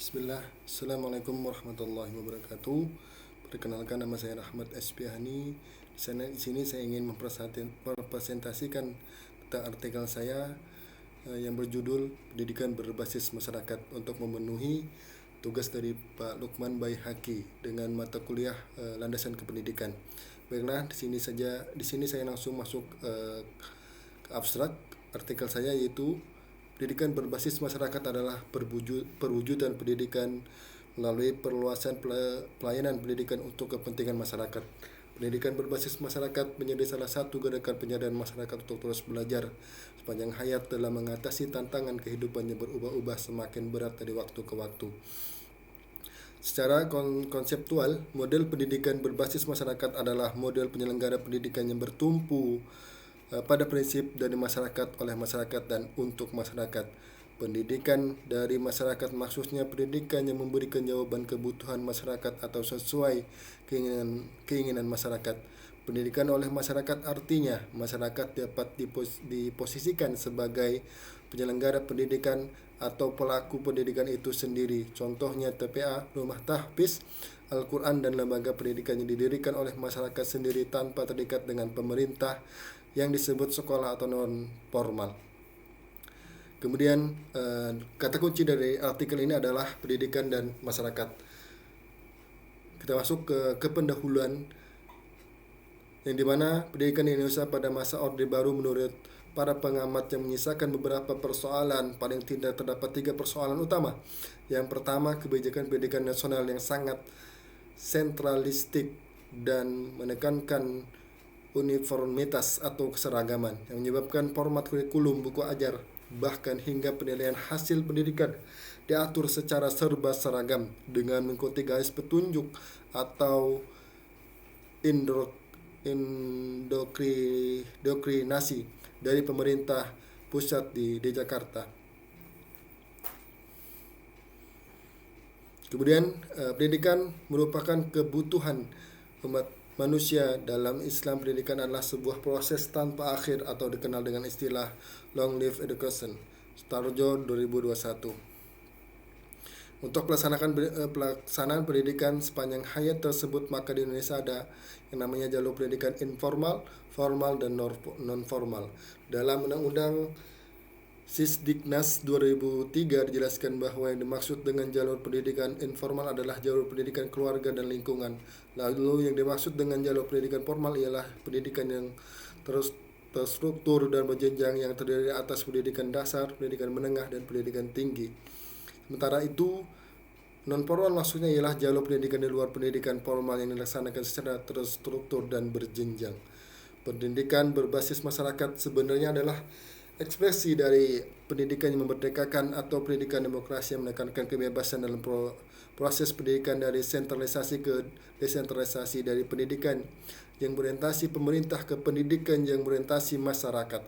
Bismillah, Assalamualaikum warahmatullahi wabarakatuh. Perkenalkan, nama saya Rahmat Espiahani. Di sini saya ingin mempresentasikan tentang artikel saya yang berjudul Pendidikan Berbasis Masyarakat untuk memenuhi tugas dari Pak Lukman Baihaqi dengan mata kuliah Landasan Kependidikan. Baiklah, di sini saya langsung masuk ke abstrak artikel saya, yaitu pendidikan berbasis masyarakat adalah perwujudan pendidikan melalui perluasan pelayanan pendidikan untuk kepentingan masyarakat. Pendidikan berbasis masyarakat menjadi salah satu gerakan penyadaran masyarakat untuk terus belajar sepanjang hayat dalam mengatasi tantangan kehidupan yang berubah-ubah semakin berat dari waktu ke waktu. Secara konseptual, model pendidikan berbasis masyarakat adalah model penyelenggara pendidikan yang bertumpu pada prinsip dari masyarakat, oleh masyarakat, dan untuk masyarakat. Pendidikan dari masyarakat maksudnya pendidikan yang memberikan jawaban kebutuhan masyarakat atau sesuai keinginan masyarakat. Pendidikan oleh masyarakat artinya masyarakat dapat diposisikan sebagai penyelenggara pendidikan atau pelaku pendidikan itu sendiri. Contohnya TPA, rumah tahfiz Al-Quran, dan lembaga pendidikan yang didirikan oleh masyarakat sendiri tanpa terikat dengan pemerintah, yang disebut sekolah atau non formal. Kemudian kata kunci dari artikel ini adalah pendidikan dan masyarakat. Kita masuk ke pendahuluan, yang dimana pendidikan di Indonesia pada masa Orde Baru menurut para pengamat yang menyisakan beberapa persoalan. Paling tidak terdapat 3 persoalan utama. Yang pertama, kebijakan pendidikan nasional yang sangat sentralistik dan menekankan uniformitas atau keseragaman yang menyebabkan format kurikulum, buku ajar, bahkan hingga penilaian hasil pendidikan diatur secara serba seragam dengan mengikuti garis petunjuk atau indoktrinasi dari pemerintah pusat di Jakarta. Kemudian pendidikan merupakan kebutuhan umat manusia. Dalam Islam, pendidikan adalah sebuah proses tanpa akhir atau dikenal dengan istilah long live education. Sutarjo 2021. Untuk pelaksanaan pendidikan sepanjang hayat tersebut, maka di Indonesia ada yang namanya jalur pendidikan informal, formal, dan non formal. Dalam Undang-Undang Sisdiknas 2003 dijelaskan bahwa yang dimaksud dengan jalur pendidikan informal adalah jalur pendidikan keluarga dan lingkungan. Lalu yang dimaksud dengan jalur pendidikan formal ialah pendidikan yang terstruktur dan berjenjang, yang terdiri atas pendidikan dasar, pendidikan menengah, dan pendidikan tinggi. Sementara itu, non formal maksudnya ialah jalur pendidikan di luar pendidikan formal yang dilaksanakan secara terstruktur dan berjenjang. Pendidikan berbasis masyarakat sebenarnya adalah ekspresi dari pendidikan yang memerdekakan atau pendidikan demokrasi yang menekankan kebebasan dalam proses pendidikan, dari sentralisasi ke desentralisasi, dari pendidikan yang berorientasi pemerintah ke pendidikan yang berorientasi masyarakat.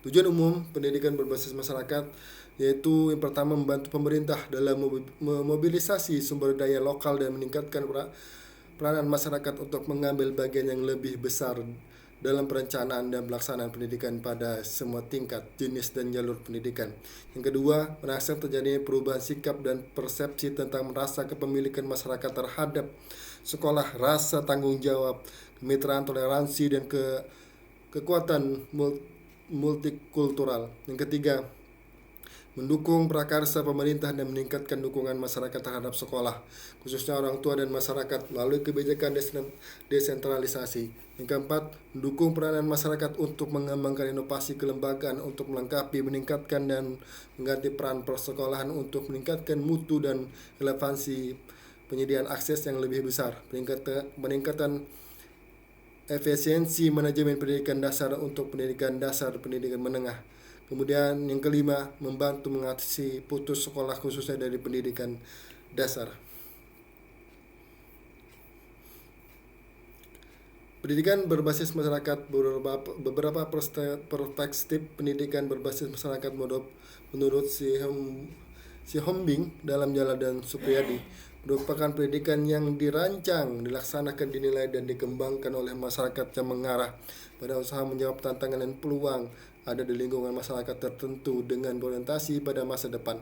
Tujuan umum pendidikan berbasis masyarakat yaitu yang pertama, membantu pemerintah dalam memobilisasi sumber daya lokal dan meningkatkan peranan masyarakat untuk mengambil bagian yang lebih besar dalam perencanaan dan pelaksanaan pendidikan pada semua tingkat, jenis, dan jalur pendidikan. Yang kedua, merangsang terjadinya perubahan sikap dan persepsi tentang merasa kepemilikan masyarakat terhadap sekolah, rasa tanggung jawab, kemitraan, toleransi, dan kekuatan multikultural. Yang ketiga, mendukung prakarsa pemerintah dan meningkatkan dukungan masyarakat terhadap sekolah, khususnya orang tua dan masyarakat, melalui kebijakan desentralisasi. Yang keempat, mendukung peranan masyarakat untuk mengembangkan inovasi kelembagaan untuk melengkapi, meningkatkan, dan mengganti peran persekolahan untuk meningkatkan mutu dan relevansi penyediaan akses yang lebih besar, peningkatan efisiensi manajemen pendidikan dasar untuk pendidikan dasar, pendidikan menengah. Kemudian yang kelima, membantu mengatasi putus sekolah khususnya dari pendidikan dasar. Pendidikan berbasis masyarakat, beberapa perspektif pendidikan berbasis masyarakat menurut si Hombing dalam Jala dan Supriyadi merupakan pendidikan yang dirancang, dilaksanakan, dinilai, dan dikembangkan oleh masyarakat yang mengarah pada usaha menjawab tantangan dan peluang ada di lingkungan masyarakat tertentu dengan berorientasi pada masa depan.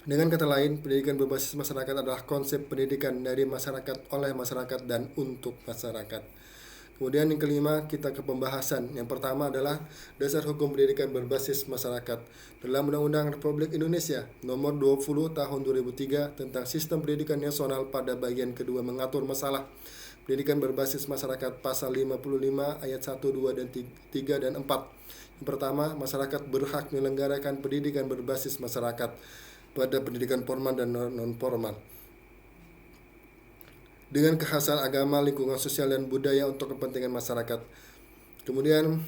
Dengan kata lain, pendidikan berbasis masyarakat adalah konsep pendidikan dari masyarakat, oleh masyarakat, dan untuk masyarakat. Kemudian yang kelima, kita ke pembahasan. Yang pertama adalah dasar hukum pendidikan berbasis masyarakat. Dalam Undang-Undang Republik Indonesia Nomor 20 Tahun 2003 tentang Sistem Pendidikan Nasional pada bagian kedua mengatur masalah pendidikan berbasis masyarakat pasal 55 ayat 1, 2, dan 3 dan 4. Yang pertama, masyarakat berhak menyelenggarakan pendidikan berbasis masyarakat pada pendidikan formal dan non-formal dengan kekhasan agama, lingkungan sosial, dan budaya untuk kepentingan masyarakat. Kemudian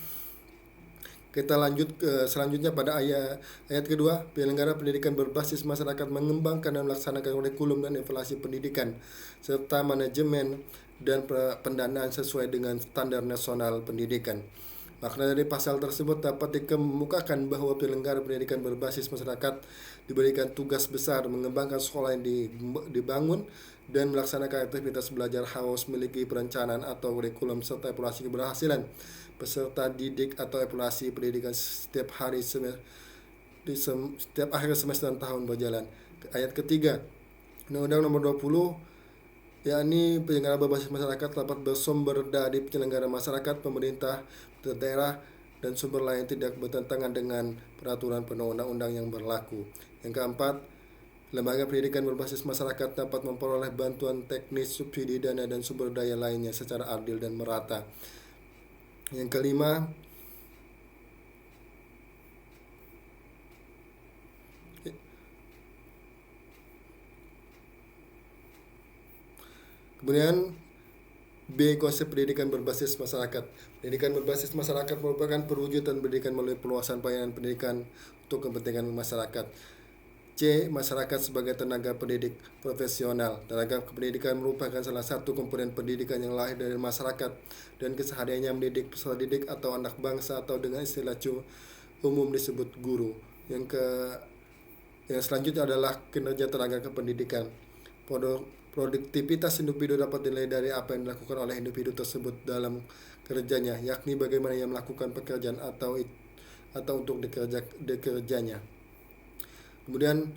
kita lanjut ke selanjutnya pada ayat kedua, penyelenggara pendidikan berbasis masyarakat mengembangkan dan melaksanakan kurikulum dan evaluasi pendidikan serta manajemen dan pendanaan sesuai dengan standar nasional pendidikan. Makna dari pasal tersebut dapat dikemukakan bahwa penyelenggara pendidikan berbasis masyarakat diberikan tugas besar mengembangkan sekolah yang dibangun dan melaksanakan aktivitas belajar harus memiliki perencanaan atau kurikulum serta evaluasi keberhasilan peserta didik atau evaluasi pendidikan setiap akhir semester dan tahun berjalan. Ayat ketiga, Undang-Undang Nomor 20, yakni penyelenggara berbasis masyarakat dapat bersumber dari penyelenggara masyarakat, pemerintah daerah, dan sumber lain tidak bertentangan dengan peraturan perundang-undang yang berlaku. Yang keempat, lembaga pendidikan berbasis masyarakat dapat memperoleh bantuan teknis, subsidi, dana, dan sumber daya lainnya secara adil dan merata. Yang kelima, kemudian B. Konsep pendidikan berbasis masyarakat. Pendidikan berbasis masyarakat merupakan perwujudan pendidikan melalui perluasan pelayanan pendidikan untuk kepentingan masyarakat. C. Masyarakat sebagai tenaga pendidik profesional. Tenaga pendidikan merupakan salah satu komponen pendidikan yang lahir dari masyarakat dan kesehariannya mendidik peserta didik atau anak bangsa atau dengan istilah umum disebut guru. Yang selanjutnya adalah kinerja tenaga kependidikan. Produktivitas individu dapat dinilai dari apa yang dilakukan oleh individu tersebut dalam kerjanya, yakni bagaimana ia melakukan pekerjaan atau untuk dikerjanya. Kemudian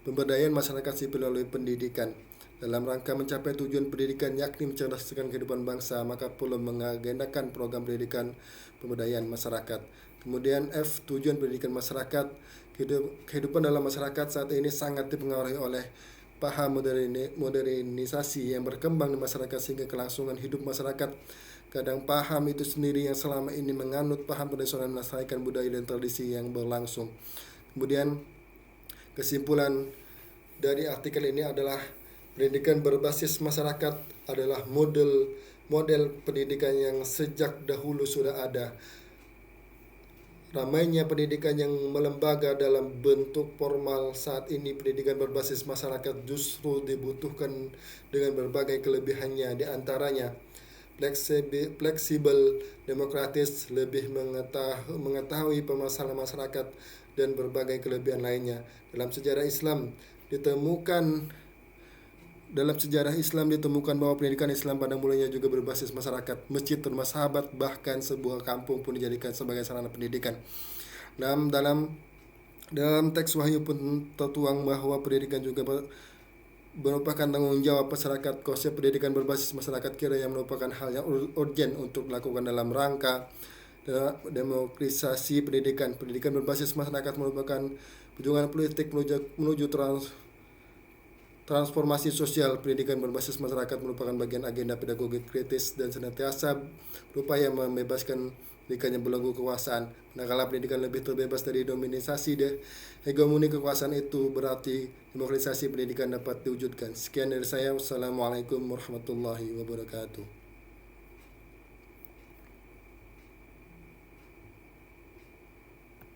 pemberdayaan masyarakat sipil melalui pendidikan. Dalam rangka mencapai tujuan pendidikan yakni mencerdaskan kehidupan bangsa, maka perlu mengagendakan program pendidikan pemberdayaan masyarakat. Kemudian F. Tujuan pendidikan masyarakat. Kehidupan dalam masyarakat saat ini sangat dipengaruhi oleh paham modernisasi yang berkembang di masyarakat sehingga kelangsungan hidup masyarakat kadang paham itu sendiri yang selama ini menganut paham tradisional melestarikan budaya dan tradisi yang berlangsung. Kemudian kesimpulan dari artikel ini adalah pendidikan berbasis masyarakat adalah model pendidikan yang sejak dahulu sudah ada. Ramainya pendidikan yang melembaga dalam bentuk formal saat ini, pendidikan berbasis masyarakat justru dibutuhkan dengan berbagai kelebihannya, di antaranya fleksibel, demokratis, lebih mengetahui permasalahan masyarakat, dan berbagai kelebihan lainnya. Dalam sejarah Islam ditemukan bahwa pendidikan Islam pada mulanya juga berbasis masyarakat. Masjid, rumah sahabat, bahkan sebuah kampung pun dijadikan sebagai sarana pendidikan. Dalam teks Wahyu pun tertuang bahwa pendidikan juga merupakan tanggung jawab masyarakat. Konsep pendidikan berbasis masyarakat kiranya merupakan hal yang urgen untuk dilakukan dalam rangka demokratisasi pendidikan. Pendidikan berbasis masyarakat merupakan perjuangan politik menuju transformasi sosial. Pendidikan berbasis masyarakat merupakan bagian agenda pedagogi kritis dan senantiasa berupaya membebaskan pendidikan yang belenggu kekuasaan. Manakala pendidikan lebih terbebas dari dominasi hegemoni kekuasaan, itu berarti demokratisasi pendidikan dapat diwujudkan. Sekian dari saya. Wassalamualaikum warahmatullahi wabarakatuh.